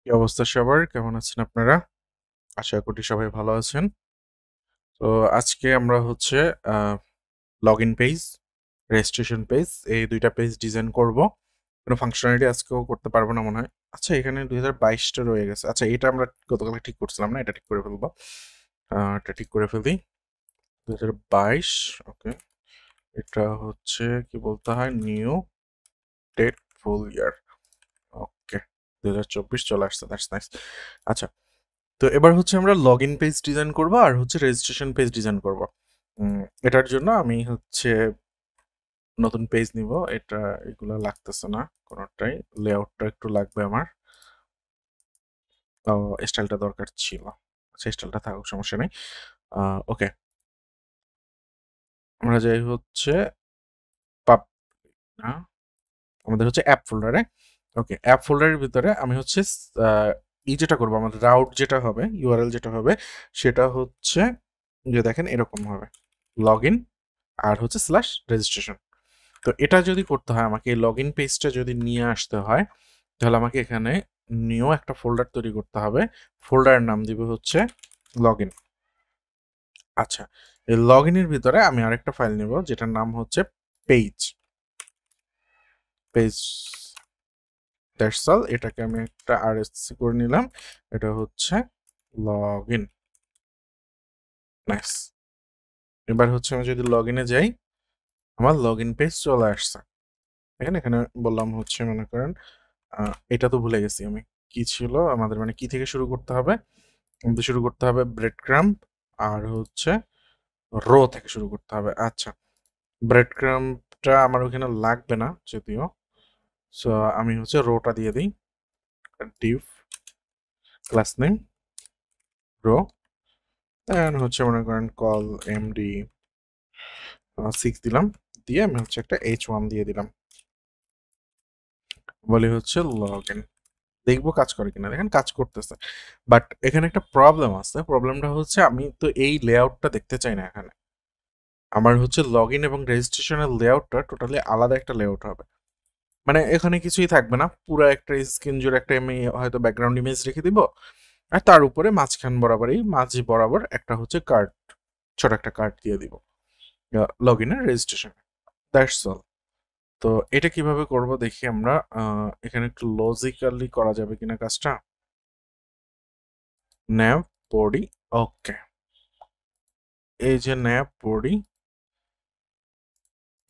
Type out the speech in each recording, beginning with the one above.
কি অবস্থা সবার? কেমন আছেন আপনারা? আশা করি সবাই ভালো আছেন। তো আজকে আমরা হচ্ছে আ লগইন পেজ, রেজিস্ট্রেশন পেজ এই ২ টা পেজ ডিজাইন করব। কোনো ফাংশনালিটি আজকেও করতে পারব না মনে হয়। আচ্ছা এখানে ২০২২ টা রয়ে গেছে। আচ্ছা এটা আমরা গতকালকে ঠিক করছিলাম না? এটা ঠিক করে ফেলব। এটা ঠিক করে ফেলি। ২০২২ ওকে। এটা হচ্ছে কি বলতে হয়? নিউ ডেট ফুল ইয়ার। ওকে। ২০২৪ চলে আসছে। That's nice. আচ্ছা তো এবার হচ্ছে আমরা লগ ইন পেজ ডিজাইন করব আর হচ্ছে রেজিস্ট্রেশন পেজ ডিজাইন করব। এটার জন্য আমি হচ্ছে নতুন পেজ নিব। এটা এগুলো লাগতেছে না কোনোটাই। লেআউটটা একটু লাগবে আমার। স্টাইলটা দরকার ছিল। আচ্ছা স্টাইলটা থাকুক, সমস্যা নেই। ওকে, আমরা যাই হচ্ছে পাব না, আমাদের হচ্ছে অ্যাপ ফোল্ডারে। ওকে, অ্যাপ ফোল্ডারের ভিতরে আমি হচ্ছে যেটা করবো, আমাদের রাউট যেটা হবে, ইউআরএল যেটা হবে, সেটা হচ্ছে যে দেখেন এরকম হবে, লগ ইন আর হচ্ছে স্ল্যাশ রেজিস্ট্রেশন। তো এটা যদি করতে হয় আমাকে, এই লগ ইন পেজটা যদি নিয়ে আসতে হয়, তাহলে আমাকে এখানে নিউ একটা ফোল্ডার তৈরি করতে হবে। ফোল্ডারের নাম দিব হচ্ছে লগ ইন। আচ্ছা, এই লগ ইনের ভিতরে আমি আরেকটা ফাইল নিব যেটার নাম হচ্ছে পেজ পেজ দ্যাটস অল। এটাকে আমি একটা আরএসসি করে নিলাম। এটা হচ্ছে লগ ইন। নাইস। এবার হচ্ছে আমি যদি লগ ইনে যাই, আমার লগ ইন পেজ চলে আসছে। এখানে এখানে বললাম হচ্ছে, মনে করেন এটা তো ভুলে গেছি আমি, কি ছিল আমাদের, মানে কি থেকে শুরু করতে হবে? আমাদের শুরু করতে হবে ব্রেড ক্রাম্প, আর হচ্ছে রো থেকে শুরু করতে হবে। আচ্ছা, ব্রেড ক্রাম্পটা আমার ওখানে লাগবে না যদিও। সো আমি হচ্ছে রোটা দিয়ে দিই, ডিভ ক্লাস নেম রো, দেন হচ্ছে মনে করেন কল এমডি 6 দিলাম, দিয়ে আমি হচ্ছে একটা H1 দিয়ে দিলাম, বলি হচ্ছে লগ ইন। দেখবো কাজ করে কিনা। দেখেন কাজ করতেছে, বাট এখানে একটা প্রবলেম আছে। প্রবলেমটা হচ্ছে আমি তো এই লেআউটটা দেখতে চাই না এখানে। আমার হচ্ছে লগ ইন এবং রেজিস্ট্রেশনের লেআউটটা টোটালি আলাদা একটা লেআউট হবে। মানে এখানে কিছুই থাকবে না, পুরো একটা স্ক্রিন জুড়ে একটা আমি হয়তো ব্যাকগ্রাউন্ড ইমেজ রেখে দিব, আর তার উপরে মাঝখান বরাবরই মাঝ বরাবর একটা হচ্ছে কার্ড, ছোট একটা কার্ড দিয়ে দিব লগ ইন আর রেজিস্ট্রেশন। That's all. তো এটা কিভাবে করব দেখি আমরা। এখানে একটু লজিক্যালি করা যাবে কিনা কাজটা। ন্যাভ বডি, ওকে, এই যে ন্যাভ বডি,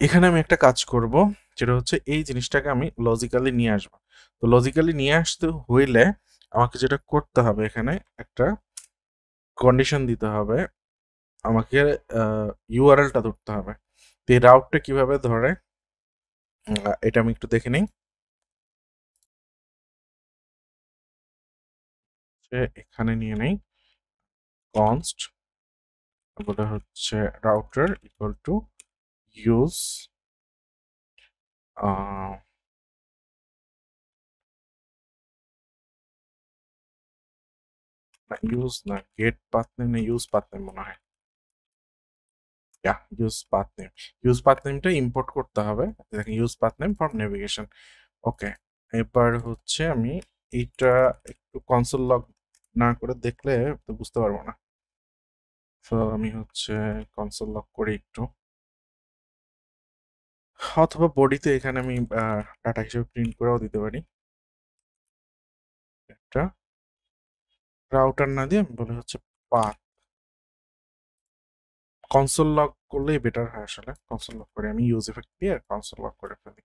এখানে আমি একটা কাজ করব, যেটা হচ্ছে এই জিনিসটাকে আমি লজিক্যালি নিয়ে আসব। তো লজিক্যালি নিয়ে আসতে হইলে আমাকে যেটা করতে হবে, এখানে একটা কন্ডিশন দিতে হবে, আমাকে ইউআরএলটা ধরতে হবে। তো এই রাউটটা কিভাবে ধরে, এটা আমি একটু দেখে নিই। এখানে নিয়ে নেই কনস্ট, বলে হচ্ছে রাউটার ইকুয়াল টু ইউজ না, ইউজ না, গেট পাথ নেম না, ইউজ পাথ নেম মনে হয়। Use path name, use path নেমটা ইম্পোর্ট করতে হবে। দেখেন use path name for navigation. Okay, এবার হচ্ছে আমি এইটা একটু কনসোল লগ না করে দেখলে তো বুঝতে পারবো না। তো আমি হচ্ছে কনসোল লগ করি একটু, অথবা বডিতে এখানে আমি ডাটা হিসেবে প্রিন্ট করেও দিতে পারি। একটা রাউটার না দিয়ে আমি বলে হচ্ছে পাথ। কনসোল লগ করলেই বেটার হয় আসলে। কনসোল লগ করে আমি ইউজ ইফেক্ট দিয়ে কনসোল লগ করে ফেলি।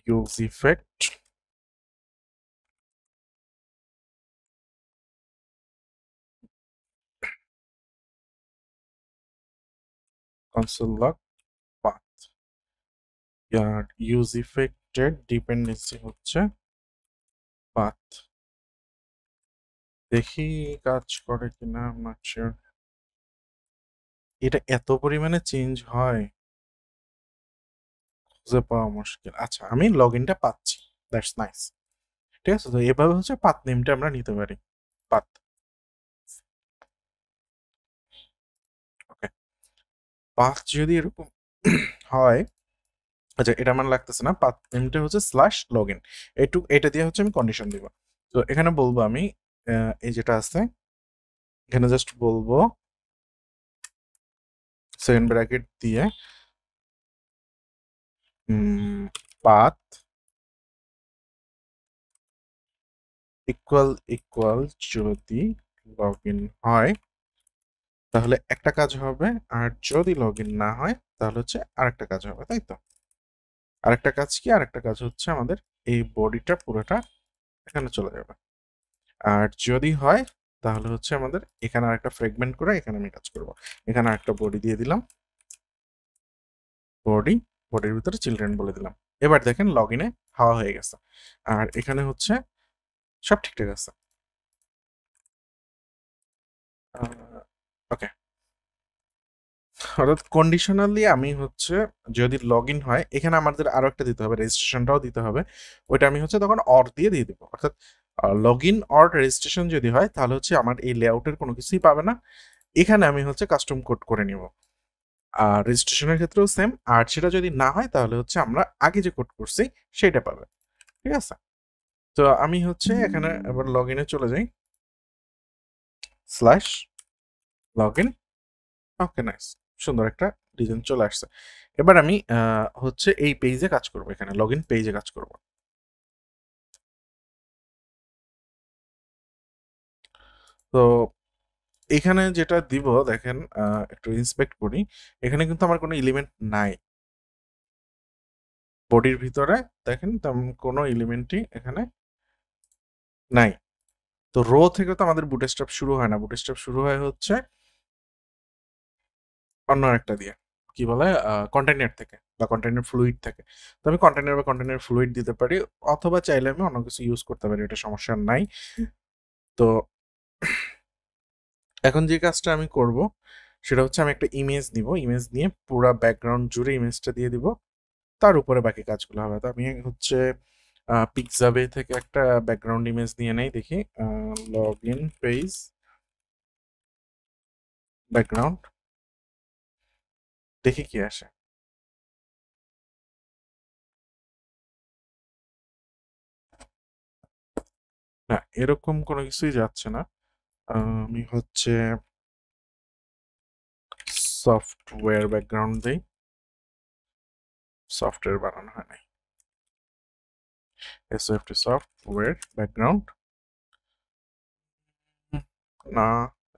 Use effect, console log path. আর ইউজ ইফেক্টের ডিপেন্ডেন্সি হচ্ছে পাথ। দেখি কাজ করে কিনা, নট শিওর। এটা এত পরিমাণে চেঞ্জ হয়, খুঁজে পাওয়া মুশকিল। আচ্ছা আমি লগ ইনটা পাচ্ছি, দ্যাটস নাইস। ঠিক আছে, তো এভাবে হচ্ছে পাথ নেমটা আমরা নিতে পারি, পাথ। ওকে, পাথ যদি এরকম হয়, আচ্ছা, এটা আমার লাগতেছে না, পাথ নেমটা হচ্ছে স্ল্যাশ লগইন। এটা দিয়ে হচ্ছে আমি কন্ডিশন দিব। তো এখানে বলবো আমি এই যেটা আছে এখানে জাস্ট বলবো সেকেন্ড ব্র্যাকেট দিয়ে পাথ ইকুয়াল যদি লগ ইন হয় তাহলে একটা কাজ হবে, আর যদি লগ ইন না হয় তাহলে হচ্ছে আরেকটা কাজ হবে, তাই তো? আরেকটা কাজ কি? আরেকটা কাজ হচ্ছে আমাদের এই বডিটা পুরোটা এখানে চলে যাবে। আর যদি হয় তাহলে হচ্ছে আমাদের এখানে আরেকটা ফ্রেগমেন্ট করে এখানে আমি কাজ করব। এখানে আরেকটা বডি দিয়ে দিলাম, বডির ভিতরে চিলড্রেন বলে দিলাম। এবার দেখেন লগ ইনে হাওয়া হয়ে গেছে, আর এখানে হচ্ছে সব ঠিকঠাক আছে। ওকে, অর্থাৎ কন্ডিশনালি আমি হচ্ছে যদি লগ ইন হয় এখানে আমাদের আরো একটা দিতে হবে, রেজিস্ট্রেশনটাও দিতে হবে। ওইটা আমি হচ্ছে তখন অর দিয়ে দেবো। অর্থাৎ লগ ইন অর রেজিস্ট্রেশন যদি হয় তাহলে হচ্ছে আমার এই লেআউটের কোনো কিছুই পাবে না। এখানে আমি হচ্ছে কাস্টম কোড করে নিব। আর রেজিস্ট্রেশনের ক্ষেত্রেও সেম। আর সেটা যদি না হয় তাহলে হচ্ছে আমরা আগে যে কোড করছি সেটা পাবে। ঠিক আছে? তো আমি হচ্ছে এখানে এবার লগ ইনে চলে যাই, slash log in. Okay, nice, সুন্দর একটা ডিজাইন চলে আসছে। এবার আমি হচ্ছে এই পেজে কাজ করব, এখানে লগ ইন পেজে কাজ করব। তো এখানে যেটা দিব দেখেন, একটু ইন্সপেক্ট করি। এখানে কিন্তু আমার কোনো এলিমেন্ট নাই বডির ভিতরে, দেখেন তেমন কোনো এলিমেন্টই এখানে নাই। তো রো থেকে তো আমাদের বুটস্ট্র্যাপ শুরু হয় না, বুটস্ট্র্যাপ শুরু হয় হচ্ছে অন্য একটা দিয়ে, কি বলে, কন্টেইনার থেকে বা কন্টেইনার ফ্লুইড থেকে। তো আমি কন্টেইনার বা কন্টেইনার ফ্লুইড দিতে পারি, অথবা চাইলে আমি অন্য কিছু ইউজ করতে পারি, এটা সমস্যা নাই। তো এখন যে কাজটা আমি করব সেটা হচ্ছে আমি একটা ইমেজ নিব, ইমেজ নিয়ে পুরো ব্যাকগ্রাউন্ড জুড়ে ইমেজটা দিয়ে দিব, তার উপরে বাকি কাজগুলো হবে। তো আমি হচ্ছে পিক্সাবে থেকে একটা ব্যাকগ্রাউন্ড ইমেজ নিয়ে নেই, দেখি লগ ইন পেজ ব্যাকগ্রাউন্ড, দেখি কি আসে। না, এরকম কোনো কিছুই যাচ্ছে না। আমি হচ্ছে সফটওয়্যার ব্যাকগ্রাউন্ড দিই, সফটওয়্যার বানানো হয় নাই, এসওএফটি সফটওয়্যার ব্যাকগ্রাউন্ড। না,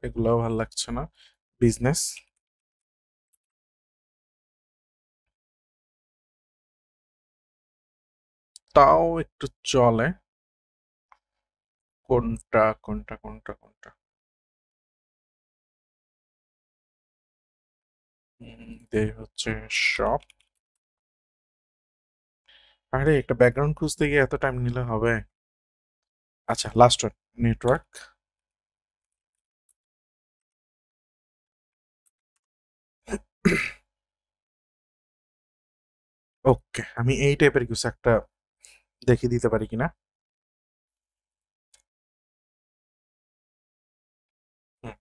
এগুলোও ভালো লাগছে না। বিজনেস, তাও একটু চলে। কোনটা হচ্ছে শপ। আরে একটা ব্যাকগ্রাউন্ড খুঁজতে গিয়ে এত টাইম নিলে হবে? আচ্ছা, লাস্ট ওয়ান, নেটওয়ার্ক। ওকে, আমি এই টাইপের কিছু একটা দেখিয়ে দিতে পারি কিনা। হুম,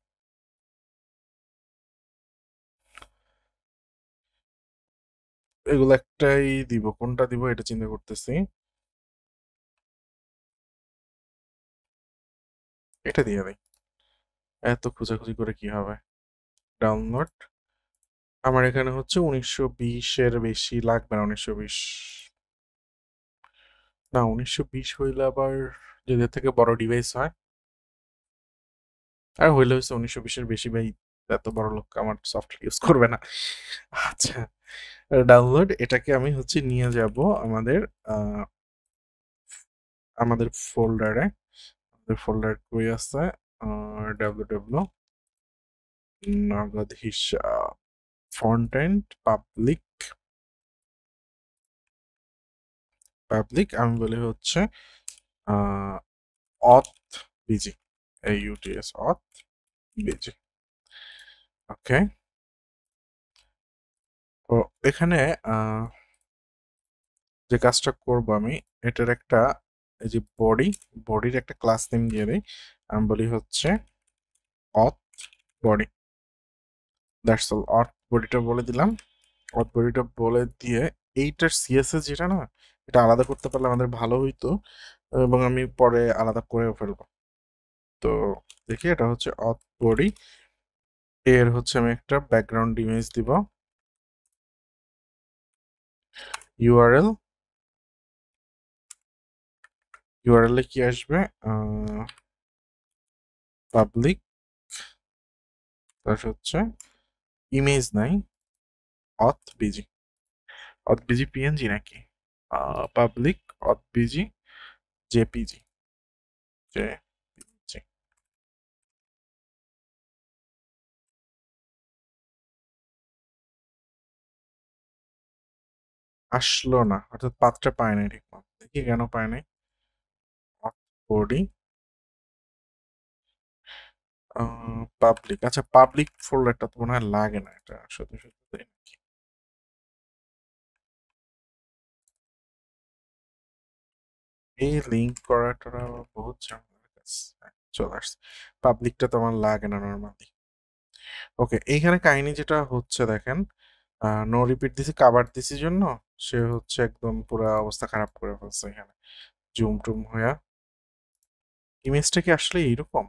এগুলো একটাই দিব, কোনটা দিব এটা চিন্তা করতেছি। এটা দিয়ে দিই, এত খোঁজাখুঁজি করে কি হবে। ডাউনলোড, আমার এখানে হচ্ছে 1920-এর বেশি লাগবে না, 1920 না, 1920 হইলে আবার যদি এর থেকে বড় ডিভাইস হয়, আর হইলে হচ্ছে 1920-এর বেশি, ভাই এত বড় লোক আমার সফটওয়্যার ইউজ করবে না। আচ্ছা, ডাউনলোড, এটাকে আমি হচ্ছে নিয়ে যাব আমাদের আহ, আমাদের ফোল্ডারে। আমাদের ফোল্ডার কই আছে? ডাব্লিউ নগদ হিসাব, ফন্ট এন্ড পাবলিক আমি বলি হচ্ছে অথ বিজি, AUTS অথ বিজি। ওকে, তো এখানে যে কাজটা করব আমি, এটার একটা, এই যে বডির একটা ক্লাস নেম দিয়ে দিই। আমি বলি হচ্ছে অথ বডি, দ্যাটস অল। অথ বডিটা বলে দিলাম। অথ বডিটা বলে দিয়ে এইটার সিএসএস যেটা না, এটা আলাদা করতে পারলে আমাদের ভালো হইতো, এবং আমি পরে আলাদা করেও ফেলবো। তো দেখি, এটা হচ্ছে অথ বডি, এর হচ্ছে আমি একটা ব্যাকগ্রাউন্ড ইমেজ দিব, ইউআরএল, ইউআরএল এ কি আসবে, পাবলিক, তার হচ্ছে ইমেজ নাই, অথ বিজি, অথ বিজি পিএনজি নাকি, পাবলিক অথ বিজি জেপিজি, জেপিজি আসলো না, অর্থাৎ পাথটা পায় নাই ঠিক মতো। দেখি কেন পায় নাই। বডি পাবলিক, আচ্ছা পাবলিক ফোল্ডারটা তো মনে হয় লাগে না, এটা সত্যি সত্যি তাই নাকি? এই লিঙ্ক করাটা বহুত ঝামেলার কাজ। চলে আসছে, পাবলিকটা তো আমার লাগে না নর্মালি। ওকে, এইখানে কাহিনী যেটা হচ্ছে দেখেন, নো রিপিট দিছি, কাভার দিছি জন্য সে হচ্ছে একদম পুরো অবস্থা খারাপ করে ফেলছে এখানে, জুম টুম হইয়া। ইমেজটা কি আসলে এইরকম?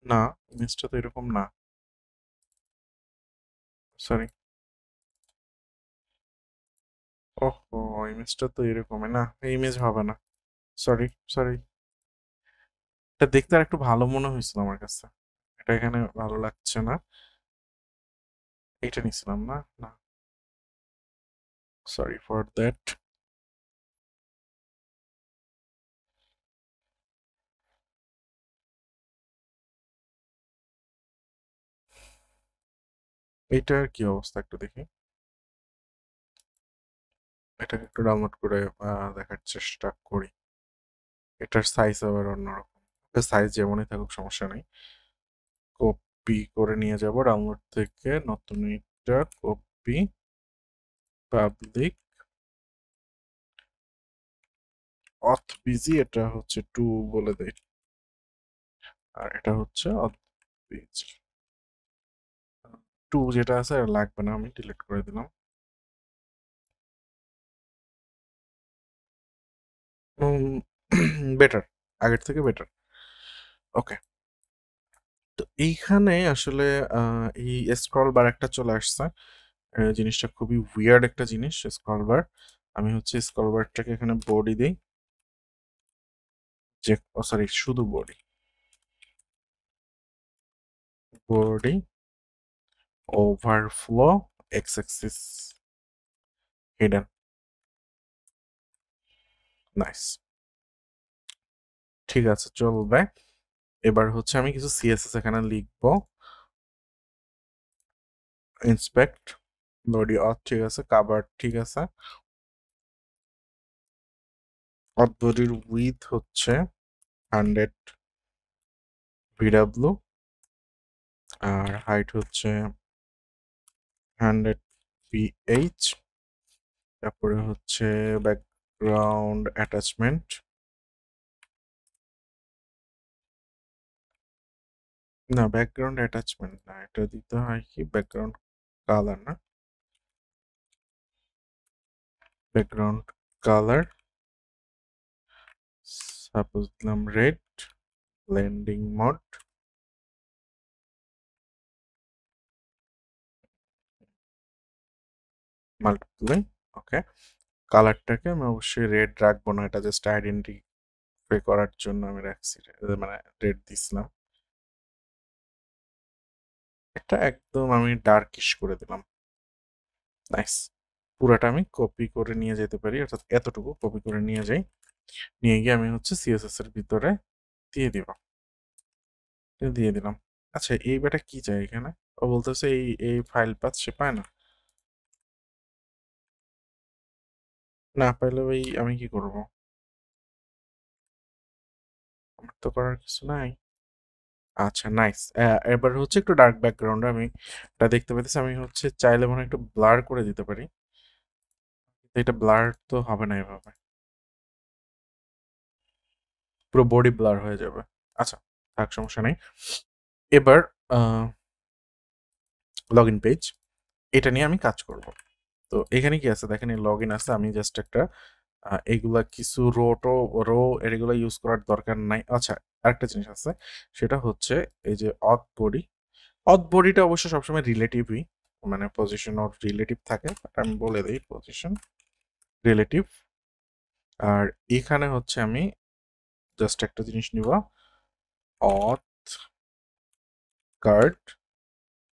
না, ইমেজটা তো এরকম না, সরি। ওহো, ইমেজটা তো এরকমই না, এই ইমেজ হবে না, সরি সরি। এটা দেখতে আর একটু ভালো মনে হয়েছিল আমার কাছে, এটা এখানে ভালো লাগছে না। এটা নিছিলাম না, না, সরি ফর দ্যাট। এইটার কি অবস্থা একটু দেখি, এটাকে একটু ডাউনলোড করে দেখার চেষ্টা করি। এটার সাইজ আবার অন্যরকম, সাইজ যেমনই থাকুক সমস্যা নেই। কপি করে নিয়ে যাব ডাউনলোড থেকে, নতুন একটা কপি, পাবলিক অথ বিজি, এটা হচ্ছে টু বলে দেয়, আর এটা হচ্ছে অথ বিজি টু, যেটা আছে আর লাগবে না, আমি ডিলিট করে দিলাম। বেটার, আগের থেকে বেটার। ওকে, তো এইখানে আসলে এই স্ক্রল বার একটা চলে আসছে, জিনিসটা খুবই উইয়ার্ড একটা জিনিস স্ক্রল বার। আমি হচ্ছে স্ক্রল বারটাকে এখানে বডি দিই, যে সরি শুধু body, body overflow x Axis hidden, nice, ঠিক আছে চলবে। এবার হচ্ছে আমি কিছু সিএসএস এখানে লিখবো, ইন্সপেক্ট, বডি অথ ঠিক আছে, কাভার ঠিক আছে, অথ বডির উইথ হচ্ছে 100 ভিডাব্লু, আর হাইট হচ্ছে 100 পিএইচ, তারপরে হচ্ছে ব্যাকগ্রাউন্ড অ্যাটাচমেন্ট, না ব্যাকগ্রাউন্ড অ্যাটাচমেন্ট না, এটা দিতে হয় কি ব্যাকগ্রাউন্ড কালার, না ব্যাকগ্রাউন্ড কালার, সাপোজ দিলাম রেড, ব্লেন্ডিং মোড, মাল্টিপ্লাই, ওকে। কালারটাকে আমি অবশ্যই রেড রাখবো না, এটা জাস্ট আইডেন্টিফাই করার জন্য আমি রাখছি, মানে রেড দিছিলাম। এটা একদম আমি ডার্কিশ করে দিলাম, নাইস। পুরাটা আমি কপি করে নিয়ে যেতে পারি, অর্থাৎ এতটুকু কপি করে নিয়ে যাই, নিয়ে গিয়ে আমি হচ্ছে সিএসএস এর ভিতরে দিয়ে দিব, দিয়ে দিলাম। আচ্ছা এই বেটা কি চাই এখানে, ও বলতেছে এই এই ফাইল পাথ সে পায় না, না পাইলে ভাই আমি কি করব, আমার তো করার কিছু নাই। আচ্ছা নাইস, এবার হচ্ছে একটু ডার্ক ব্যাকগ্রাউন্ড আমি এটা দেখতে পেতেছি, আমি হচ্ছে চাইলে মনে হয় একটু ব্লার করে দিতে পারি, কিন্তু এটা ব্লার তো হবে না এভাবে, পুরো বডি ব্লার হয়ে যাবে। আচ্ছা থাক, সমস্যা নেই। এবার লগ ইন পেজ, এটা নিয়ে আমি কাজ করব। তো এখানে কি আছে দেখেন, লগইন আছে। আমি জাস্ট একটা এগুলা কিছু রো এগুলা ইউজ করার দরকার নাই। আচ্ছা, আরেকটা জিনিস আছে, সেটা হচ্ছে এই যে অথ বডিটা অবশ্য সবসময় রিলেটিভই, মানে পজিশন অর রিলেটিভ থাকে, বাট আমি বলে দিই পজিশন রিলেটিভ। আর এখানে হচ্ছে আমি জাস্ট একটা জিনিস নিব, অথ কার্ড।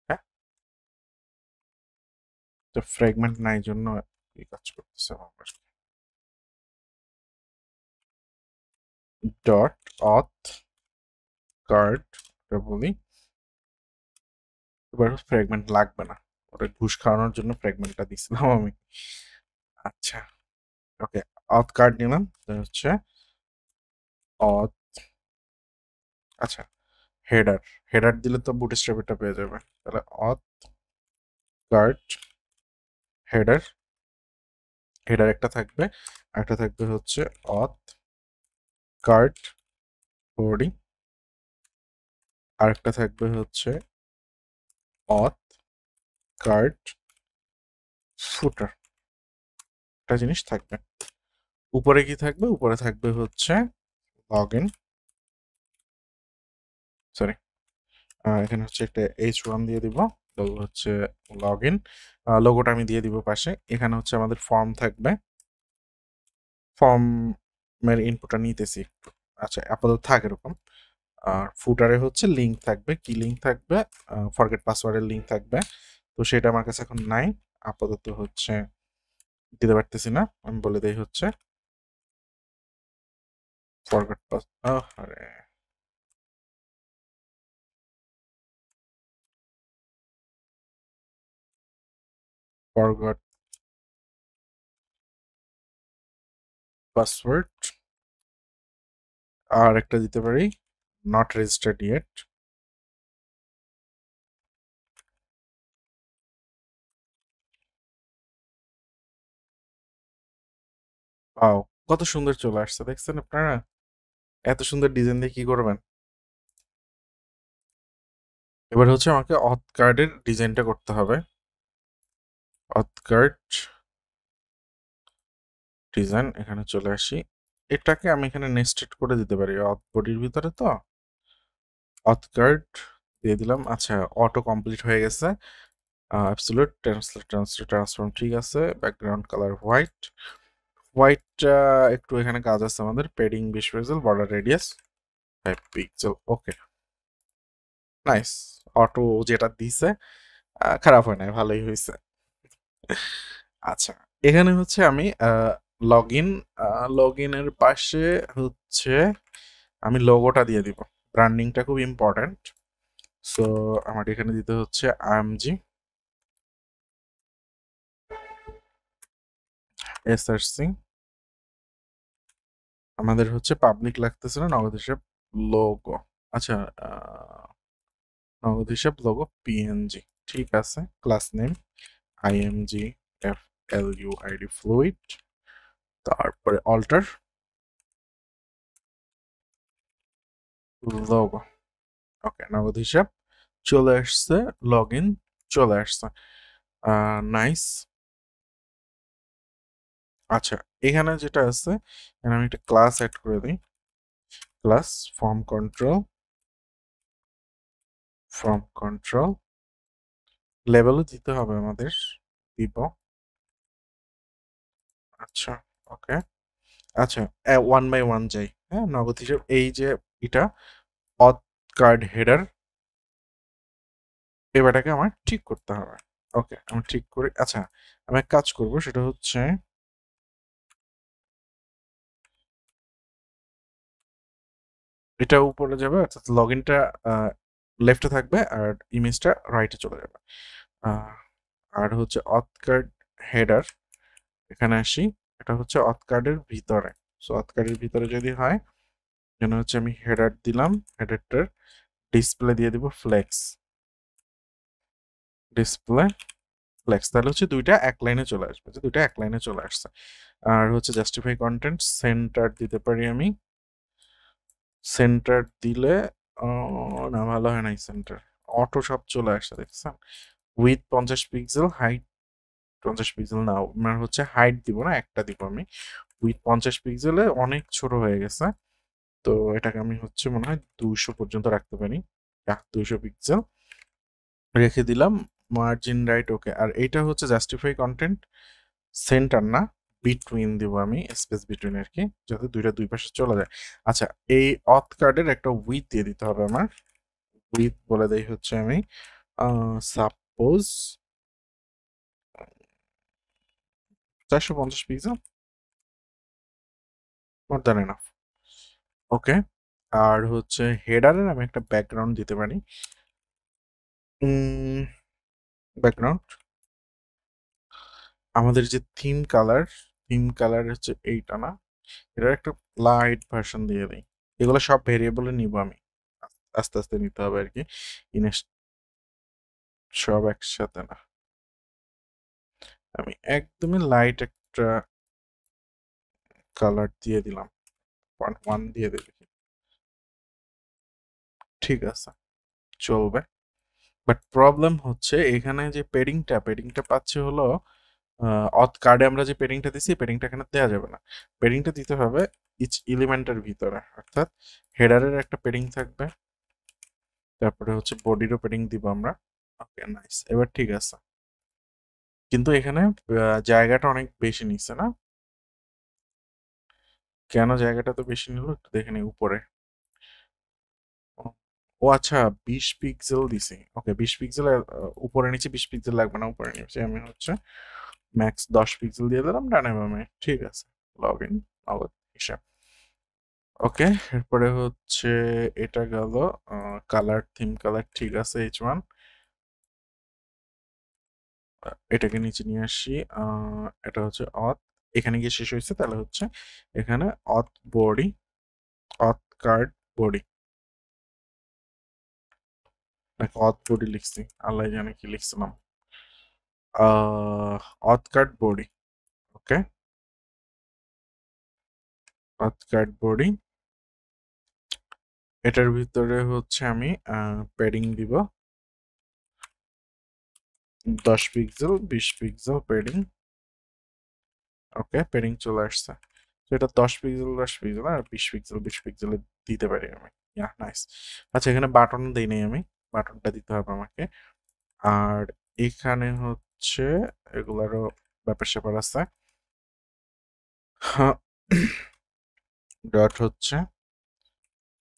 হ্যাঁ, তো ফ্র্যাগমেন্ট নাই জন্য এই কাজ করতেছে আমার। ডট অথ কার্ড বলি, এবার ফ্র্যাগমেন্ট লাগবে না, ওটা ঘুষ খাওয়ানোর জন্য ফ্র্যাগমেন্টটা দিছিলাম আমি। আচ্ছা, ওকে, অথ কার্ড নিলাম, হচ্ছে অথ। আচ্ছা, হেডার হেডার দিলে তো বুটস্ট্র্যাপটা পেয়ে যাবে, তাহলে অথ কার্ড হেডার। হেডার একটা থাকবে, একটা থাকবে হচ্ছে অথ কার্ড বডি, আরেকটা থাকবে হচ্ছে অথ কার্ড ফুটার। একটা জিনিস থাকবে। উপরে কি থাকবে? উপরে থাকবে হচ্ছে লগ ইন, সরি, এখানে হচ্ছে একটা H1 দিয়ে দিব, লোগো হচ্ছে লগ ইন, লোগোটা আমি দিয়ে দিব পাশে। এখানে হচ্ছে আমাদের ফর্ম থাকবে, ফর্মের ইনপুটটা নিতেছি একটু। আচ্ছা, আপাতত থাক এরকম। আর ফুটারে হচ্ছে লিঙ্ক থাকবে, কি লিঙ্ক থাকবে? ফরগেট পাসওয়ার্ডের লিঙ্ক থাকবে। তো সেটা আমার কাছে এখন নাই, আপাতত হচ্ছে দিতে পারতেছি না। আমি বলে দেই হচ্ছে ফরগেট পাস, আরে ফরগট পাসওয়ার্ড। আর একটা দিতে পারি নট রেজিস্টার্ড ইয়েট। ওয়াও, কত সুন্দর চলে আসছে, দেখছেন আপনারা? এত সুন্দর ডিজাইন দিয়ে কি করবেন? এবার হচ্ছে আমাকে অথ কার্ডের ডিজাইনটা করতে হবে। অথ কার্ড ডিজাইন, এখানে চলে আসি। এটাকে আমি এখানে নেস্টেড করে দিতে পারি অথ বডির ভিতরে। তো অথ কার্ড দিয়ে দিলাম। আচ্ছা, অটো কমপ্লিট হয়ে গেছে। অ্যাবসলিউট ট্রান্সফর্ম ঠিক আছে। Background colour white. হোয়াইটটা একটু এখানে কাজ আছে আমাদের। Padding 20 pixel, border radius 5 pixel. Okay, nice. Auto যেটা দিছে খারাপ হয় নাই, ভালোই হয়েছে। আচ্ছা, এখানে হচ্ছে আমি লগ ইন, লগ ইনের পাশে হচ্ছে আমি লোগোটা দিয়ে দিব। ব্র্যান্ডিংটা খুব ইম্পর্ট্যান্ট। সো আমার এখানে দিতে হচ্ছে আইএমজি এসআরসি। আমাদের হচ্ছে পাবলিক লাগতেছে না, নগদ হিসাব লোগো। আচ্ছা, নগদ হিসাব লোগো পিএনজি, ঠিক আছে। Class name IMG F L U ID fluid, তারপরে অল্টার লোগো। ওকে, নগদ হিসাব চলে আসছে, লগ ইন চলে আসছে, নাইস। আচ্ছা, এখানে যেটা আছে, এখানে আমি একটা ক্লাস অ্যাড করে দিই। ক্লাস ফর্ম কন্ট্রোল লেভেলও দিতে হবে আমাদের, দিব। আচ্ছা, ওকে। আচ্ছা, ওয়ান বাই ওয়ান যাই। হ্যাঁ, নগদ হিসাব, এই যে এটা অথ কার্ড হেডার, এবারটাকে আমার ঠিক করতে হবে। ওকে, আমি ঠিক করি। আচ্ছা, আমি এক কাজ করব, সেটা হচ্ছে এটা উপরে যাবে, অর্থাৎ লগ ইনটা লেফটে থাকবে আর ইমেজটা রাইটে চলে যাবে। আর হচ্ছে অথ কার্ড হেডার, এখানে আসি। এটা হচ্ছে অথ কার্ডের ভিতরে। সো অথ কার্ডের ভিতরে যদি হয়, এখানে হচ্ছে আমি হেডার দিলাম, হেডারটার ডিসপ্লে দিয়ে দিব ফ্লেক্স, ডিসপ্লে ফ্লেক্স। তাহলে হচ্ছে দুইটা এক লাইনে চলে আসবে, যে দুইটা এক লাইনে চলে আসছে। আর হচ্ছে জাস্টিফাই কন্টেন্ট সেন্টার দিতে পারি আমি। সেন্টার দিলে না, ভালো হয় নাই সেন্টার, অটো সব চলে আসছে দেখছেন। উইথ 50 পিক্সেল, হাইট 50 পিক্সেল না, আমার হচ্ছে হাইট দিব না, একটা দিব আমি। উইথ 50 পিক্সেলে অনেক ছোট হয়ে গেছে। তো এটাকে আমি হচ্ছে মনে হয় 200 পর্যন্ত রাখতে পারি। 200 পিক্সেল রেখে দিলাম। Margin right okay. আর এইটা হচ্ছে জাস্টিফাই কন্টেন্ট, সেন্টার না, বিটুইন দিব আমি, স্পেস বিটুইন আর কি, যাতে দুইটা দুই পাশে চলে যায়। আচ্ছা, এই অথ কার্ডের একটা উইথ দিয়ে দিতে হবে আমার। উইথ বলে দেই হচ্ছে আমি suppose 450 pixel, more than enough. Okay. আর হচ্ছে হেডারের আমি একটা ব্যাকগ্রাউন্ড দিতে পারি। ব্যাকগ্রাউন্ড আমাদের যে থিম কালার হচ্ছে এইটা না, এটার একটা লাইট ভার্সন দিয়ে দিই। এগুলো সব ভেরিয়েবলে নিব আমি, আস্তে আস্তে নিতে হবে আর কি। ইনস্ট সব একসাথে না, আমি একদমই লাইট একটা কালার দিয়ে দিলাম, 1 দিয়ে দিই। ঠিক আছে, চলবে। বাট প্রবলেম হচ্ছে এখানে যে পেডিংটা পাচ্ছে হলো অথ কার্ডে আমরা যে পেডিংটা দিছি, পেডিংটা এখানে দেওয়া যাবে না। পেডিংটা দিতে হবে ইচ এলিমেন্টের ভিতরে, অর্থাৎ হেডারের একটা পেডিং থাকবে, তারপরে হচ্ছে বডিরও পেডিং দিব আমরা। ওকে, নাইস, এবার ঠিক আছে। কিন্তু এখানে জায়গাটা অনেক বেশি নিচ্ছে না? কেন জায়গাটা তো বেশি নিল একটু দেখে নিই উপরে। ও ও আচ্ছা, 20 পিক্সেল দিছি। ওকে, 20 পিক্সেল উপরে নিচে 20 পিক্সেল লাগবে না, উপরে নিচে আমি হচ্ছে ম্যাক্স 10 পিক্সেল দিয়ে দিলাম, ডানে বামে। ঠিক আছে, লগ ইন নগদ হিসাব। ওকে, এরপরে হচ্ছে এটা গেল কালার, থিম কালার, ঠিক আছে, H1। এটাকে নিচে নিয়ে আসি। এটা হচ্ছে অথ, এখানে গিয়ে শেষ হয়েছে, তাহলে হচ্ছে এখানে অথ বডি, অথ কার্ড বডি, নাকি অথ বডি লিখছি, আল্লাহ জানে কি লিখছিলাম। অথ কার্ড বডি। ওকে, অথ কার্ড বডি, এটার ভিতরে হচ্ছে আমি প্যাডিং দিব 10 পিক্সেল, 20 পিক্সেল প্যাডিং। ওকে, প্যাডিং চলে আসছে। তো এটা 10 পিক্সেল 10 পিক্সেল আর 20 পিক্সেল 20 পিক্সেলে দিতে পারি আমি। ইয়া, নাইস। আচ্ছা, এখানে বাটন দেই নাই আমি, বাটনটা দিতে হবে আমাকে। আর এখানে হচ্ছে এগুলারও ব্যাপার স্যাপার আছে। ডট হচ্ছে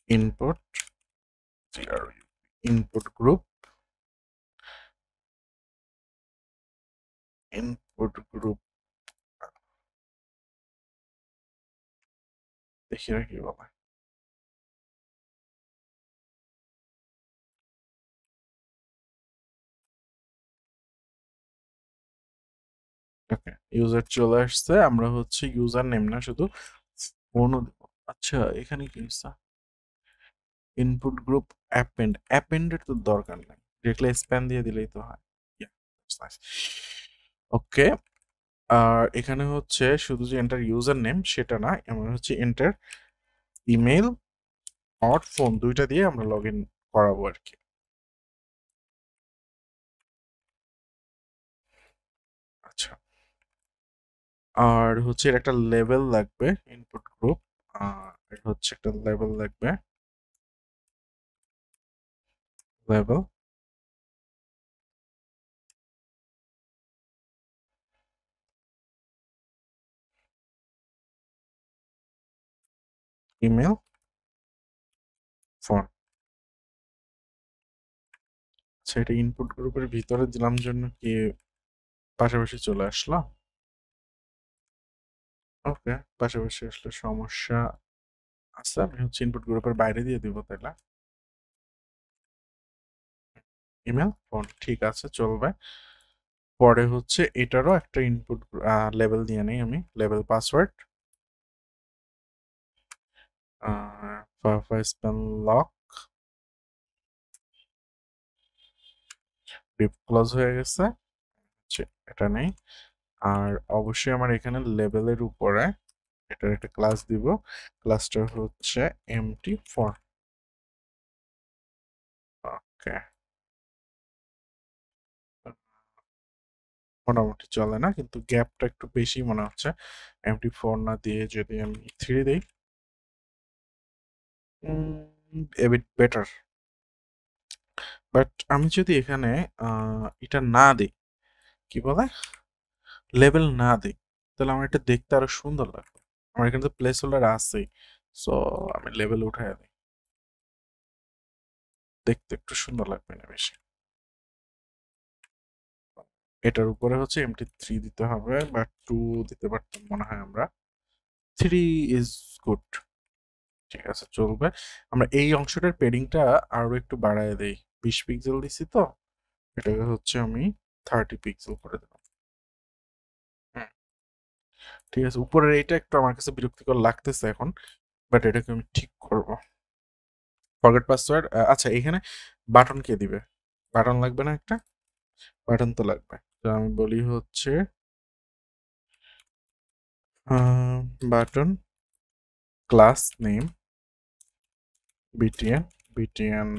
input, input group, input group দেখি কি বলে। ওকে, ইউজার চলে আসছে। আমরা হচ্ছে ইউজার নেম না, শুধু ফোনও দেব। আচ্ছা, এখানে কি হচ্ছে? ইনপুট গ্রুপ অ্যাপেন্ডের তো দরকার নাই, ডিরেক্টলি স্প্যান দিয়ে দিলেই তো হয়। ওকে, আর এখানে হচ্ছে শুধু যে এন্টার ইউজার নেম সেটা না, এমন হচ্ছে এন্টার ইমেল অর ফোন, দুইটা দিয়ে আমরা লগ ইন করাবো আর কি। আচ্ছা, আর হচ্ছে এর একটা লেভেল লাগবে, ইনপুট গ্রুপ, এর হচ্ছে একটা লেভেল লাগবে, লেভেল ইমেল ফোন। আচ্ছা, এটা ইনপুট গ্রুপের ভিতরে দিলাম জন্য কি পাশাপাশি চলে আসলো? ওকে, পাশাপাশি আসলে সমস্যা আছে, আমি হচ্ছে ইনপুট গ্রুপের বাইরে দিয়ে দিব তাহলে। ইমেল ফোন, ঠিক আছে, চলবে। পরে হচ্ছে এটারও একটা ইনপুট লেভেল দিয়ে নেই আমি, level password, spell lock, deep close হয়ে গেছে। এটা নেই। আর অবশ্যই আমার এখানে লেভেলের উপরে এটার একটা ক্লাস দিব, ক্লাসটা হচ্ছে empty4। ওকে, মোটামুটি চলে না, কিন্তু গ্যাপটা একটু বেশি মনে হচ্ছে। MT4 না দিয়ে যদি আমি 3 দেই, এ বিট বেটার। বাট আমি যদি এখানে এটা না দিই, কি বলে, লেভেল না দিই, তাহলে আমার এটা দেখতে আরো সুন্দর লাগবে। আমার এখানে তো প্লেস হোল্ডার আছেই, সো আমি লেভেল উঠাই দিই, দেখতে একটু সুন্দর লাগবে না বেশি। এটার উপরে হচ্ছে MT3 দিতে হবে, বা 2 দিতে পারতাম মনে হয় আমরা। 3 ইজ গুড, ঠিক আছে, চলবে। আমরা এই অংশটার পেডিংটা আরো একটু বাড়ায় দেই। 20 পিক্সেল দিছি তো, এটাকে হচ্ছে আমি 30 পিক্সেল করে দিলাম। ঠিক আছে, উপরের এইটা একটু আমার কাছে বিরক্তিকর লাগতেছে এখন, বাট এটাকে আমি ঠিক করব। ফরগেট পাসওয়ার্ড, আচ্ছা এখানে বাটন কে দিবে? বাটন লাগবে না একটা? বাটন তো লাগবে। তো আমি বলি হচ্ছে button class name BTN, BTN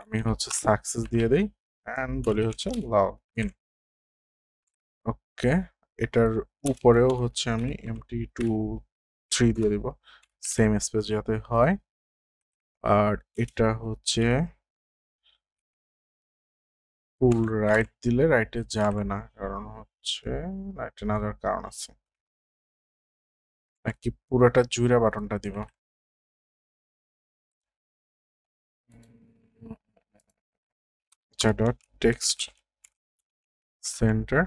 আমি হচ্ছে সাকসেস দিয়ে দেই, অ্যান্ড বলি হচ্ছে লগ ইন। ওকে, এটার উপরেও হচ্ছে আমি MT2 3 দিয়ে দিব, সেম স্পেস যাতে হয়। আর এটা হচ্ছে ফুল রাইট দিলে রাইটে যাবে না, কারণ হচ্ছে রাইটে না যাওয়ার কারণ আছে। নাকি পুরোটা জুড়ে বাটনটা দিব? আচ্ছা, ডট টেক্সট সেন্টার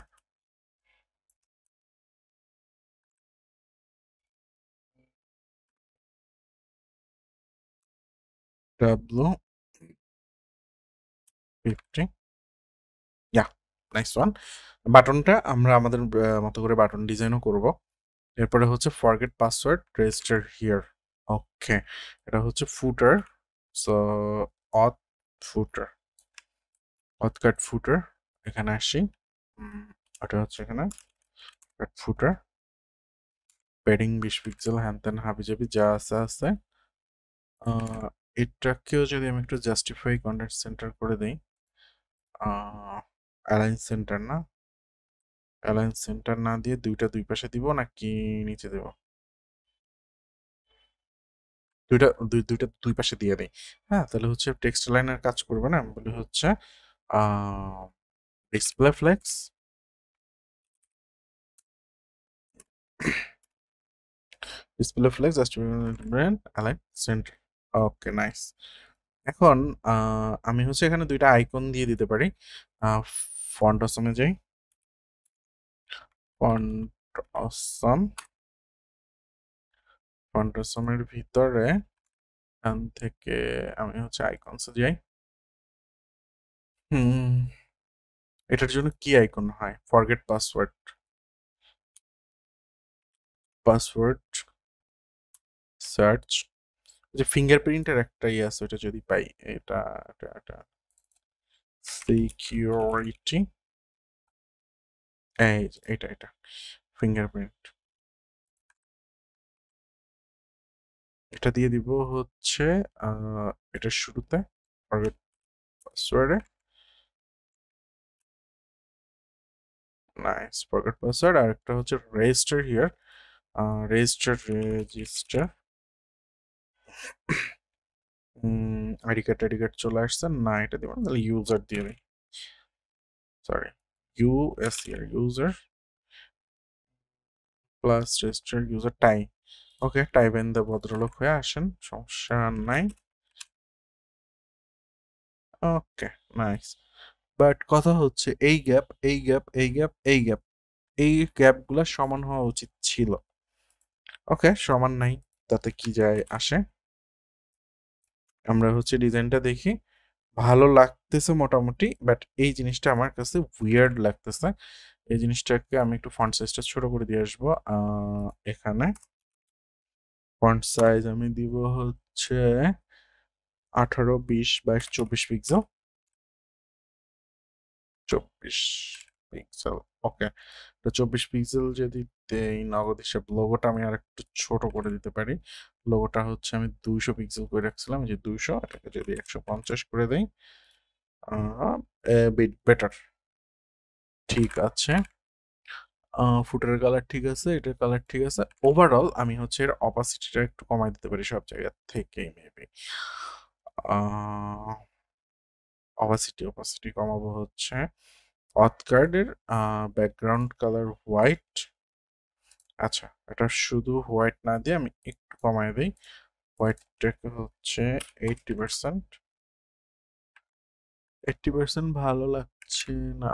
W50, ইয়া, নাইস ওয়ান। বাটনটা আমরা আমাদের মতো করে বাটন ডিজাইনও করব। এরপরে হচ্ছে ফরগেট পাসওয়ার্ড রেজিস্টার হিয়ার। ওকে, এটা হচ্ছে ফুটার, সো অথ ফুটার, অথ কাট ফুটার, এখানে আসি। এটা হচ্ছে এখানে কাট ফুটার, প্যাডিং 20 পিক্সেল, হ্যান ত্যান হাবিজাবি যা আছে আছে। এটাকেও যদি আমি একটু জাস্টিফাই কন্টেন্ট সেন্টার করে দিই, অ্যালাইন সেন্টার না, অ্যালাইন সেন্টার না দিয়ে দুইটা দুই পাশে দিব নাকি নিচে দেব? দুইটা দুই পাশে দিয়ে দেই। হ্যাঁ, তাহলে হচ্ছে টেক্সট লাইনের কাজ করবে না, আমি বলি হচ্ছে display flex, display flex just brand align center. Okay, nice. এখন আমি হচ্ছে এখানে দুইটা আইকন দিয়ে দিতে পারি। ফন্ট অসমে যাই, ফন্ট অসম, ফন্ট অসমের ভিতরে এখান থেকে আমি হচ্ছে আইকনসে যাই। হুম, এটার জন্য কি আইকন হয়? ফরগেট পাসওয়ার্ড, পাসওয়ার্ড সার্চ, যে ফিঙ্গারপ্রিন্টের একটা ইয়ে আছে, ওটা যদি পাই, এটা এটা এটা সিকিউরিটি, এই যে এটা ফিঙ্গারপ্রিন্ট, এটা দিয়ে দিব হচ্ছে এটার শুরুতে ফরগেট পাসওয়ার্ডে। Nice, forget password. আর একটা হচ্ছে register here, register ID card চলে আসছে না, এটা দিব না, তাহলে ইউজার দিয়ে দিই, sorry, USR, user plus register user টাই। ওকে, টাই বেন দ্য ভদ্রলোক হয়ে আসেন, সমস্যা নাই। ওকে, নাইস। বাট কথা হচ্ছে এই গ্যাপ, এই গ্যাপ, এই গ্যাপ, এই গ্যাপ, এই গ্যাপগুলো সমান হওয়া উচিত ছিল। ওকে, সমান নাই, তাতে কি যায় আসে। আমরা হচ্ছে ডিজাইনটা দেখি, ভালো লাগতেছে মোটামুটি, বাট এই জিনিসটা আমার কাছে উইয়ার্ড লাগতেছে। এই জিনিসটাকে আমি একটু ফন্ট সাইজটা ছোট করে দিয়ে আসবো। এখানে ফন্ট সাইজ আমি দিব হচ্ছে 18, 20, 22, 24 পিক্সেল, 24 পিক্সেল। ওকে, তো 24 পিক্সেল যদি দেই, নগদ হিসাব লোগোটা আমি আর একটু ছোট করে দিতে পারি। লোগোটা হচ্ছে আমি 200 পিক্সেল করে রাখছিলাম, যে 200, এটাকে যদি 150 করে দেই, বিট বেটার। ঠিক আছে, ফুটের কালার ঠিক আছে, এটার কালার ঠিক আছে। ওভারঅল আমি হচ্ছে এর অপাসিটিটা একটু কমাই দিতে পারি সব জায়গা থেকেই মেবি। অপাসিটি কমাবো হচ্ছে অথকার্ডের ব্যাকগ্রাউন্ড কালার হোয়াইট। আচ্ছা, এটা শুধু হোয়াইট না দিয়ে আমি একটু কমাই দিই, হোয়াইটটাকে হচ্ছে 80%। 80% ভালো লাগছে না,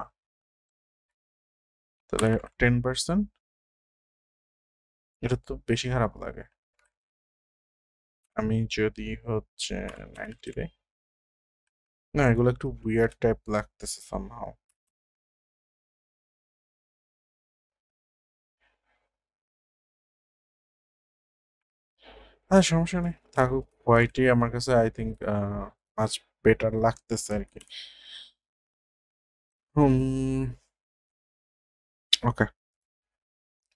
তাহলে 10%। এটা তো বেশি খারাপ লাগে। আমি যদি হচ্ছে 90 দেই, না এগুলো একটু উইয়ার্ড টাইপ লাগতেছে সামহাও। হ্যাঁ সমস্যা নেই, থাকুক হোয়াইটই আমার কাছে আই থিঙ্ক মাচ বেটার লাগতেছে আর কি। হুম, ওকে,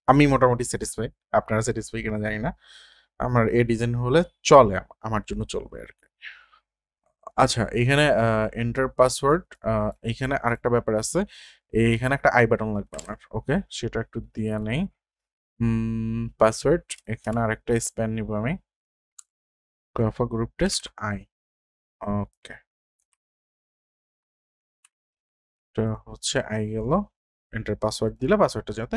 আমি মোটামুটি স্যাটিসফাই, আপনারা স্যাটিসফাই কিনা জানি না। আমার এই ডিজাইন হলে চলে, আমার জন্য চলবে আর কি। আচ্ছা, এখানে এন্টার পাসওয়ার্ড, এখানে আরেকটা ব্যাপার আছে, এইখানে একটা আই বাটন লাগবে আমার। ওকে, সেটা একটু দিয়ে নেই। পাসওয়ার্ড, এখানে আরেকটা স্প্যান নিব আমি, গ্রুপ টেস্ট আই। ওকে, এটা হচ্ছে আই গেল। এন্টার পাসওয়ার্ড দিলে পাসওয়ার্ডটা যাতে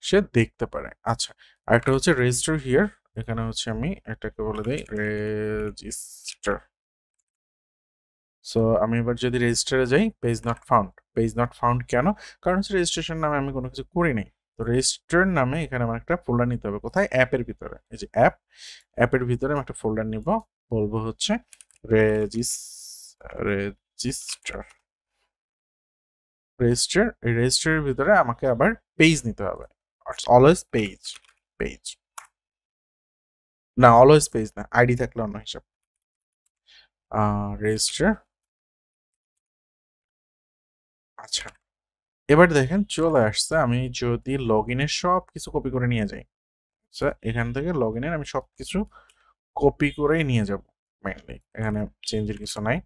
সে দেখতে পারে। আচ্ছা, আরেকটা হচ্ছে রেজিস্টার হিয়ার, এখানে হচ্ছে আমি এটাকে বলে দিই রেজিস্টার। সো আমি এবার যদি রেজিস্টারে যাই, page not found. Page not found কেন? কারণ হচ্ছে রেজিস্ট্রেশন নামে আমি কোনো কিছু করি নাই। তো রেজিস্টার নামে এখানে আমার একটা ফোল্ডার নিতে হবে। কোথায়? অ্যাপের ভিতরে। এই যে অ্যাপের ভিতরে আমি একটা ফোল্ডার নিব, বলবো হচ্ছে রেজিস্টার। এই রেজিস্টারের ভিতরে আমাকে আবার পেজ নিতে হবে। অলওয়েজ পেজ, পেজ না, অলওয়েজ পেজ না, আইডি থাকলে অন্য হিসাব। রেজিস্টার। আচ্ছা, এবার দেখেন চলে আসছে। আমি যদি লগ ইনের সব কিছু কপি করে নিয়ে যাই, আচ্ছা এখান থেকে লগ ইনের আমি সব কিছু কপি করেই নিয়ে যাব মেইনলি, এখানে চেঞ্জের কিছু নাই।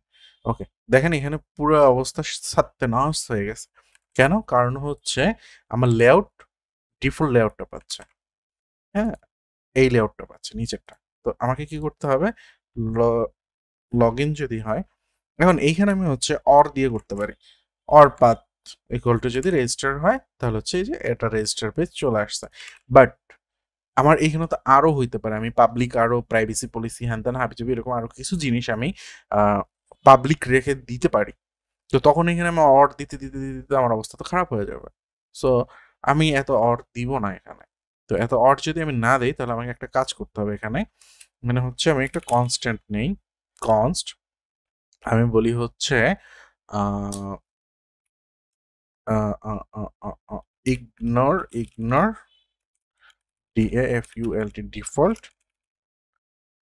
ওকে, দেখেন এখানে পুরো অবস্থা সাত্তেনাশ হয়ে গেছে। কেন? কারণ হচ্ছে আমার লেআউট ডিফল্ট লেআউটটা পাচ্ছে। হ্যাঁ, এই লেআউটটা পাচ্ছে নিচেরটা। তো আমাকে কি করতে হবে? লগ ইন যদি হয়, এখন এইখানে আমি হচ্ছে অর দিয়ে করতে পারি। অর পাথ ইকুয়াল টু যদি রেজিস্টার হয়, তাহলে হচ্ছে এই যে এটা রেজিস্টার পেজ চলে আসছে। বাট আমার এইখানে তো আরো হইতে পারে, আমি পাবলিক আরো প্রাইভেসি পলিসি হ্যান ত্যান হাবিজাবি এরকম আরো কিছু জিনিস আমি পাবলিক রেখে দিতে পারি। তো তখন এখানে আমি অর দিতে দিতে দিতে দিতে আমার অবস্থা তো খারাপ হয়ে যাবে। সো আমি এত অর দিব না এখানে। তো এত অর যদি আমি না দিই, তাহলে আমাকে একটা কাজ করতে হবে এখানে, মানে হচ্ছে আমি একটা কনস্ট্যান্ট নেই, কনস্ট, আমি বলি হচ্ছে ইগনোর DAFULT ডিফল্ট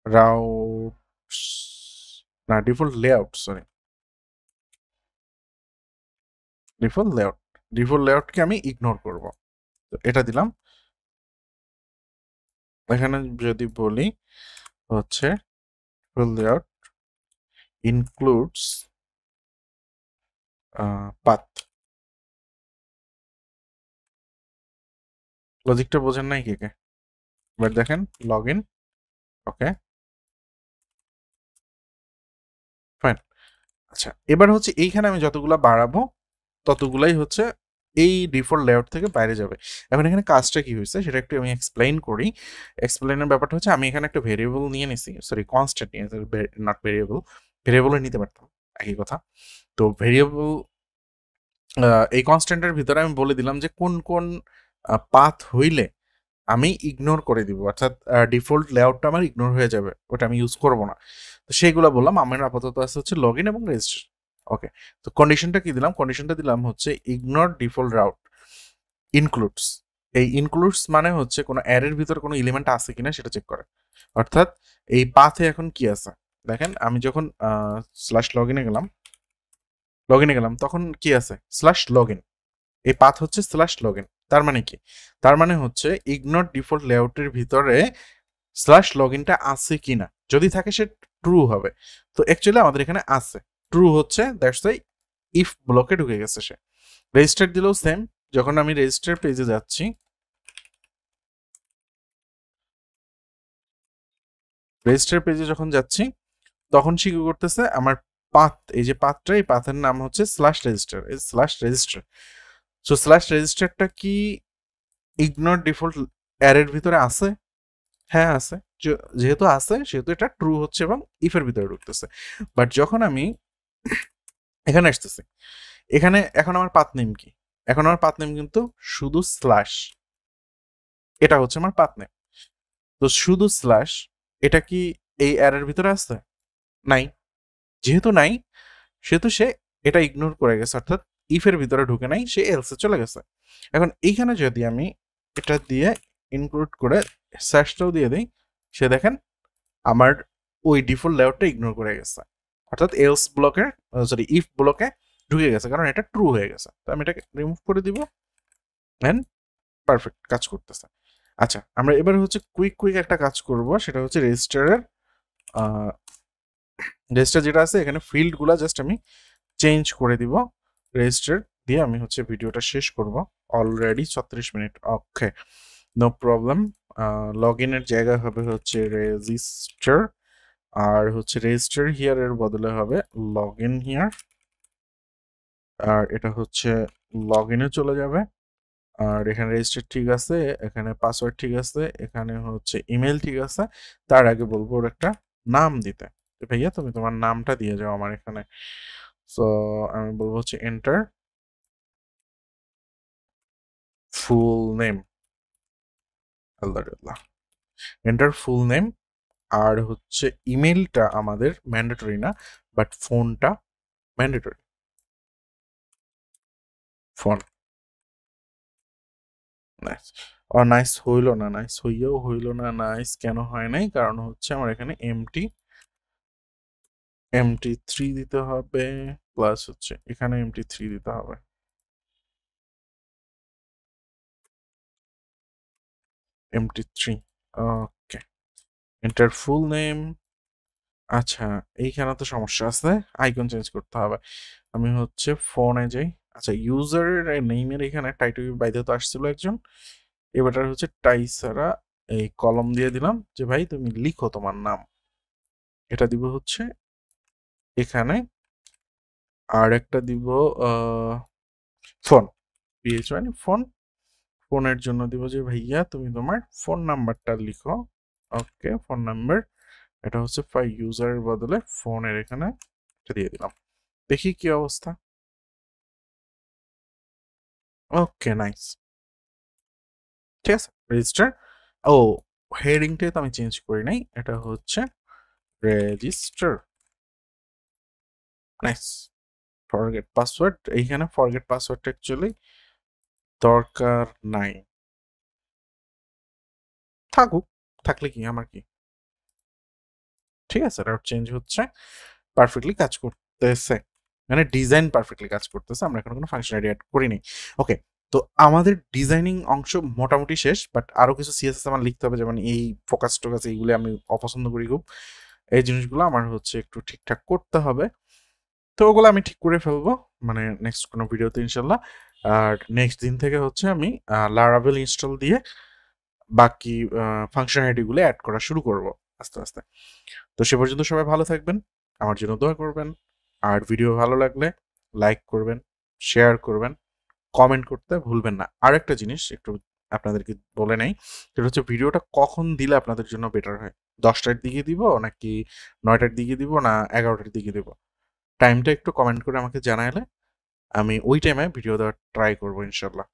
রাউটস, না ডিফল্ট লেআউট, সরি ডিফল্ট লেআউটকে আমি ইগনোর করব। তো এটা দিলাম। এখানে যদি বলি হচ্ছে ডিফল্ট লেআউট ইনক্লুডস পাথ, লজিকটা বোঝেন নাই কে কে? এবার দেখেন লগ ইন। Okay fine. আচ্ছা, এবার হচ্ছে এইখানে আমি যতগুলা বাড়াবো ততগুলাই হচ্ছে এই ডিফল্ট লেআউট থেকে বাইরে যাবে। এখন এখানে কাজটা কি হয়েছে সেটা একটু আমি এক্সপ্লেইন করি। এক্সপ্লেইনের ব্যাপারটা হচ্ছে আমি এখানে একটা ভেরিয়েবল নিয়ে নিছি, সরি কনস্ট্যান্ট নিয়ে, নট ভেরিয়েবল, ভেরিয়েবলও নিতে পারতাম, একই কথা। তো ভেরিয়েবল, এই কনস্ট্যান্টের ভিতরে আমি বলে দিলাম যে কোন কোন পাথ হইলে আমি ইগনোর করে দিব, অর্থাৎ ডিফল্ট লেআউটটা আমার ইগনোর হয়ে যাবে, ওটা আমি ইউজ করব না। তো সেইগুলো বললাম। আমার আপাতত আছে হচ্ছে লগ ইন এবং রেজিস্ট্রেশন। ওকে, তো কন্ডিশনটা কি দিলাম? কন্ডিশনটা দিলাম হচ্ছে ইগনোর ডিফল্ট রাউট ইনক্লুডস। এই ইনক্লুডস মানে হচ্ছে কোনো অ্যারের ভিতরে কোনো এলিমেন্ট আছে কিনা সেটা চেক করে। অর্থাৎ এই পাথে এখন কি আছে, দেখেন আমি যখন স্ল্যাশ লগ ইনে গেলাম তখন কি আছে? Slash log in. এই পাথ হচ্ছে স্ল্যাশ লগ ইন। তার মানে কি? তার মানে হচ্ছে ইগনোর ডিফল্ট লেআউটের ভিতরে স্ল্যাশ লগ ইনটা আছে কিনা, যদি থাকে সে ট্রু হবে। তো অ্যাকচুয়ালি আমাদের এখানে আছে, ট্রু হচ্ছে, দ্যাটস ওয়াই ইফ ব্লকে ঢুকে গেছে সে। রেজিস্টার দিলেও সেম, যখন আমি রেজিস্টার পেজে যাচ্ছি, রেজিস্টার পেজে যখন যাচ্ছি তখন সে কি করতেছে, আমার পাথ, এই যে পাথটা, এই পাথের নাম হচ্ছে স্ল্যাশ রেজিস্টার, এই স্ল্যাশ রেজিস্টার। সো স্ল্যাশ রেজিস্টারটা কি ইগনোর ডিফল্ট অ্যারের ভিতরে আছে? হ্যাঁ আছে। যেহেতু আছে সেহেতু এটা ট্রু হচ্ছে এবং ইফের ভিতরে ঢুকতেছে। বাট যখন আমি এখানে আসতেছি, এখানে এখন আমার পাথ নেম কি? এখন আমার পাথ নেম কিন্তু শুধু স্ল্যাশ, এটা হচ্ছে আমার পাথ নেম। তো শুধু স্ল্যাশ, এটা কি এই অ্যারের ভিতরে আছে? নাই। যেহেতু নাই সেহেতু সে এটা ইগনোর করে গেছে, অর্থাৎ ইফের ভিতরে ঢুকে নাই, সে এলসে চলে গেছে। এখন এইখানে যদি আমি এটা দিয়ে ইনক্লুড করে স্ল্যাশটাও দিয়ে দিই, সে দেখেন আমার ওই ডিফল্ট লেআউটটা ইগনোর করে গেছে, অর্থাৎ এলস ব্লকের, সরি ইফ ব্লকে ঢুকে গেছে, কারণ এটা ট্রু হয়ে গেছে। তো আমি এটাকে রিমুভ করে দিব, অ্যান্ড পারফেক্ট কাজ করতেছে। আচ্ছা, আমরা এবার হচ্ছে কুইক একটা কাজ করব, সেটা হচ্ছে রেজিস্টারের রেজিস্টার যেটা আছে এখানে ফিল্ডগুলো জাস্ট আমি চেঞ্জ করে দিব। রেজিস্টার দিয়ে আমি হচ্ছে ভিডিওটা শেষ করব। Already 36 minute. Okay, no problem. লগ ইনের জায়গা হবে হচ্ছে রেজিস্টার, আর হচ্ছে রেজিস্টার হিয়ার এর বদলে হবে লগ ইন হিয়ার, আর এটা হচ্ছে লগ ইনে চলে যাবে। আর এখানে রেজিস্টার ঠিক আছে, এখানে পাসওয়ার্ড ঠিক আছে, এখানে হচ্ছে ইমেল ঠিক আছে। তার আগে বলবো ওর একটা নাম দিতে। ভাইয়া তুমি তোমার নামটা দিয়ে যাও আমার এখানে। সো আমি বলবো হচ্ছে এন্টার ফুল নেম, আল্লাহ, এন্টার ফুল নেম। আর হচ্ছে ইমেলটা আমাদের ম্যান্ডেটরি না, বাট ফোনটা ম্যান্ডেটরি। Phone, nice. নাইস হইলো না, নাইস হইয়াও হইলো না। নাইস কেন হয় নাই? কারণ হচ্ছে আমার এখানে এমটি 3 দিতে হবে, প্লাস হচ্ছে এখানে এমটি 3 দিতে হবে। Empty 3, okay. Enter full name. আচ্ছা, এইখানে তো সমস্যা আছে, আইকন চেঞ্জ করতে হবে। আমি হচ্ছে ফোনে যাই। আচ্ছা, ইউজারের নেইমের এখানে টাইটল বাইরে তো আসছিল একজন, এবার হচ্ছে টাইসারা, এই কলম দিয়ে দিলাম যে ভাই তুমি লিখো তোমার নাম, এটা দিব হচ্ছে এখানে। আর একটা দিব ফোন, পিএইচ মানে ফোন। ফোনের জন্য দিব যে ভাইয়া তুমি তোমার ফোন নাম্বারটা লিখো। ওকে, ফোন নাম্বার, এটা হচ্ছে ইউজারের বদলে ফোনের এখানে এটা দিয়ে দিলাম। দেখি কি অবস্থা। ওকে, নাইস, ঠিক আছে। রেজিস্টার, ও হেডিংটা তো আমি চেঞ্জ করি নাই, এটা হচ্ছে রেজিস্টার। নাইস। ফরগেট পাসওয়ার্ড, এইখানে ফরগেট পাসওয়ার্ডটা অ্যাকচুয়ালি দরকার নাই, থাকুক, থাকলে কি আমার কি, ঠিক আছে। রাউট চেঞ্জ হচ্ছে, পারফেক্টলি কাজ করতেছে, মানে ডিজাইন পারফেক্টলি কাজ করতেছে, আমরা এখন কোনো ফাংশনালিটি অ্যাড করিনি। ওকে, তো আমাদের ডিজাইনিং অংশ মোটামুটি শেষ, বাট আরো কিছু সিএসএস আমার লিখতে হবে, যেমন এই ফোকাস টোকাস এইগুলো আমি অপছন্দ করি খুব, এই জিনিসগুলো আমার হচ্ছে একটু ঠিকঠাক করতে হবে। তো ওগুলো আমি ঠিক করে ফেলবো মানে নেক্সট কোনো ভিডিওতে ইনশাল্লাহ। আর নেক্সট দিন থেকে হচ্ছে আমি লারাভেল ইনস্টল দিয়ে বাকি ফাংশনালিটিগুলো অ্যাড করা শুরু করব আস্তে আস্তে। তো সে পর্যন্ত সবাই ভালো থাকবেন, আমার জন্য দোয়া করবেন, আর ভিডিও ভালো লাগলে লাইক করবেন, শেয়ার করবেন, কমেন্ট করতে ভুলবেন না। আর একটা জিনিস একটু আপনাদেরকে বলে নেই, সেটা হচ্ছে ভিডিওটা কখন দিলে আপনাদের জন্য বেটার হয়। 10টার দিকে দিব নাকি 9টার দিকে দিব না 11টার দিকে দিব, টাইমটা একটু কমেন্ট করে আমাকে জানালে আমি ওই টাইমে ভিডিও দেওয়ার ট্রাই করবো ইনশাল্লাহ।